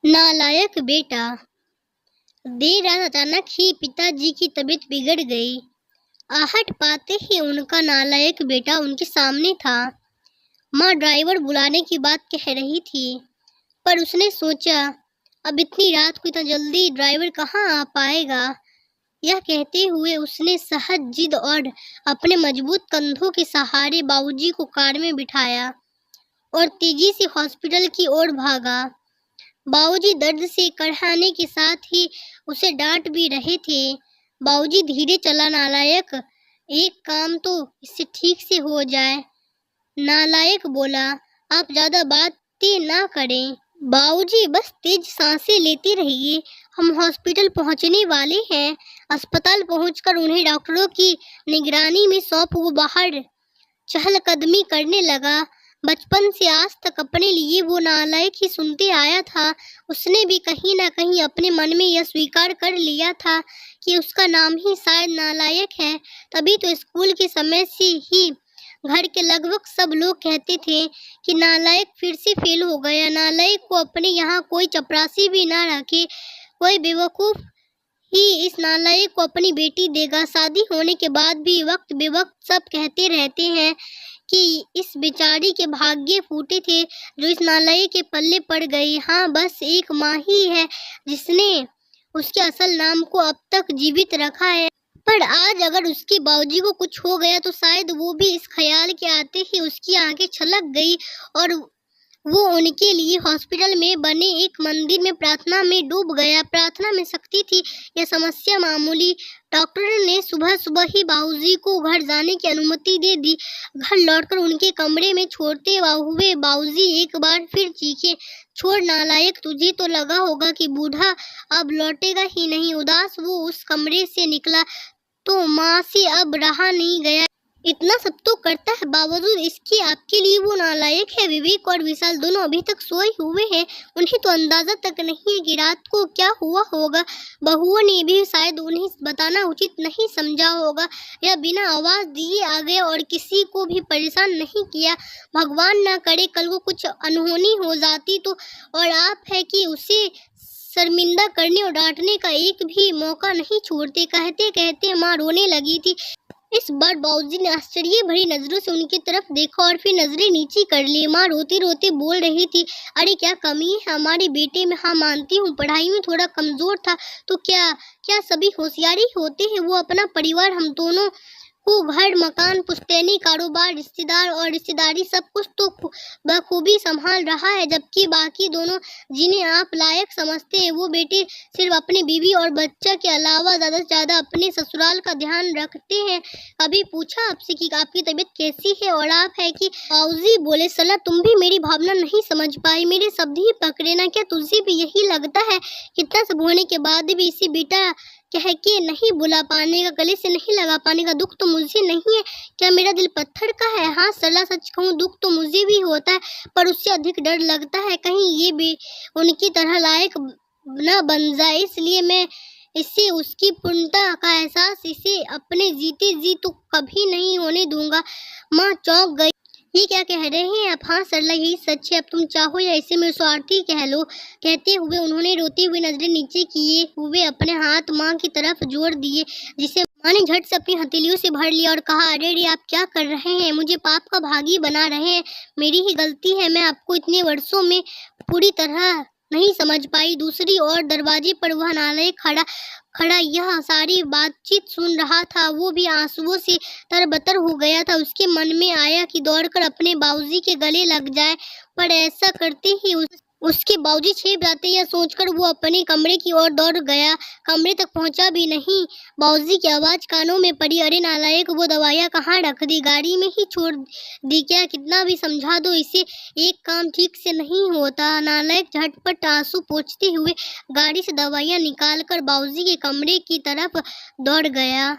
नालायक बेटा। देर रात अचानक ही पिताजी की तबीयत बिगड़ गई। आहट पाते ही उनका नालायक बेटा उनके सामने था। माँ ड्राइवर बुलाने की बात कह रही थी, पर उसने सोचा अब इतनी रात को इतना जल्दी ड्राइवर कहाँ आ पाएगा। यह कहते हुए उसने सहज जिद और अपने मजबूत कंधों के सहारे बाबूजी को कार में बिठाया और तेजी से हॉस्पिटल की ओर भागा। बाबूजी दर्द से कड़ाहने के साथ ही उसे डांट भी रहे थे। बाबूजी धीरे चला नालायक, एक काम तो इससे ठीक से हो जाए। नालायक बोला, आप ज्यादा बातें ना करें। बाबूजी बस तेज सांसें लेते रहिए, हम हॉस्पिटल पहुंचने वाले हैं। अस्पताल पहुंचकर उन्हें डॉक्टरों की निगरानी में सौंप वो बाहर चहलकदमी करने लगा। बचपन से आज तक अपने लिए वो नालायक ही सुनते आया था। उसने भी कहीं ना कहीं अपने मन में यह स्वीकार कर लिया था कि उसका नाम ही शायद नालायक है। तभी तो स्कूल के समय से ही घर के लगभग सब लोग कहते थे कि नालायक फिर से फेल हो गया। नालायक को अपने यहाँ कोई चपरासी भी ना रखे, कोई बेवकूफ ही इस नालायक को अपनी बेटी देगा। शादी होने के बाद भी वक्त बेवक्त सब कहते रहते हैं कि इस बेचारी के भाग्य फूटे थे जो इस नालायक के पल्ले पड़ गई। हाँ, बस एक माँ ही है जिसने उसके असल नाम को अब तक जीवित रखा है। पर आज अगर उसके बाबूजी को कुछ हो गया तो शायद वो भी इस ख्याल के आते ही उसकी आंखें छलक गई और वो उनके लिए हॉस्पिटल में बने एक मंदिर में प्रार्थना में डूब गया। प्रार्थना में शक्ति थी, यह समस्या मामूली। डॉक्टर ने सुबह सुबह ही बाबूजी को घर जाने की अनुमति दे दी। घर लौटकर उनके कमरे में छोड़ते हुए बाबूजी एक बार फिर चीखे, छोड़ नालायक, तुझे तो लगा होगा कि बूढ़ा अब लौटेगा ही नहीं। उदास वो उस कमरे से निकला तो माँ से अब रहा नहीं गया। इतना सब तो करता है, बावजूद इसके आपके लिए वो नालायक है। विवेक और विशाल दोनों अभी तक सोए हुए हैं। उन्हें तो अंदाजा तक नहीं है कि रात को क्या हुआ होगा। बहुओं ने भी शायद उन्हें बताना उचित नहीं समझा होगा या बिना आवाज दिए आ गए और किसी को भी परेशान नहीं किया। भगवान ना करे कल को कुछ अनहोनी हो जाती तो। और आप है कि उसे शर्मिंदा करने और डांटने का एक भी मौका नहीं छोड़ते। कहते कहते माँ रोने लगी थी। इस बार बाबूजी ने आश्चर्य भरी नजरों से उनकी तरफ देखा और फिर नजरें नीची कर ली। माँ रोते रोते बोल रही थी, अरे क्या कमी है हमारे बेटे में। हाँ मानती हूँ पढ़ाई में थोड़ा कमजोर था, तो क्या सभी होशियारी होते हैं। वो अपना परिवार, हम दोनों को घर मकान पुश्तैनी कारोबार रिश्तेदार और रिश्तेदारी सब कुछ तो बखूबी संभाल रहा है, जबकि बाकी दोनों जिन्हें आप लायक समझते हैं वो बेटे सिर्फ अपनी बीवी और बच्चा के अलावा ज़्यादा से ज़्यादा अपने ससुराल का ध्यान रखते हैं। कभी पूछा आपसे कि आपकी तबीयत कैसी है और आप है कि बाबूजी बोले, सला तुम भी मेरी भावना नहीं समझ पाई, मेरे शब्द ही पकड़े ना। क्या तुझे भी यही लगता है कितना सब होने के बाद भी इसे बेटा कह के नहीं बुला पाने का, गले से नहीं लगा पाने का दुख तो मुझे नहीं है। क्या मेरा दिल पत्थर का है? हाँ सला सच कहूँ दुख तो मुझे भी होता है, पर उससे अधिक डर लगता है कहीं ये भी उनकी तरह लायक न बन जाए। इसलिए मैं इससे उसकी पूर्णता का एहसास इसे अपने जीते जी तो कभी नहीं होने दूंगा। माँ चौंक गई, ये क्या कह रहे हैं आप? हाँ सरला यही सच है, अब तुम चाहो या इसे मेरे स्वार्थी कह लो। कहते हुए उन्होंने रोती हुई नजरें नीचे किए हुए अपने हाथ माँ की तरफ जोड़ दिए, जिसे माँ ने झट से अपनी हथेलियों से भर लिया और कहा, अरे रे आप क्या कर रहे हैं? मुझे पाप का भागी बना रहे हैं। मेरी ही गलती है, मैं आपको इतने वर्षों में पूरी तरह नहीं समझ पाई। दूसरी ओर दरवाजे पर वह नालायक खड़ा यह सारी बातचीत सुन रहा था। वो भी आंसुओं से तरबतर हो गया था। उसके मन में आया कि दौड़कर अपने बाबूजी के गले लग जाए, पर ऐसा करते ही उसके बाबूजी छिप जाते, यह सोचकर वो अपने कमरे की ओर दौड़ गया। कमरे तक पहुंचा भी नहीं, बाबूजी की आवाज कानों में पड़ी, अरे नालायक वो दवाइयाँ कहाँ रख दी? गाड़ी में ही छोड़ दी क्या? कितना भी समझा दो इसे, एक काम ठीक से नहीं होता। नालायक झटपट आंसू पोंछते हुए गाड़ी से दवाइयाँ निकालकर बाबूजी के कमरे की तरफ दौड़ गया।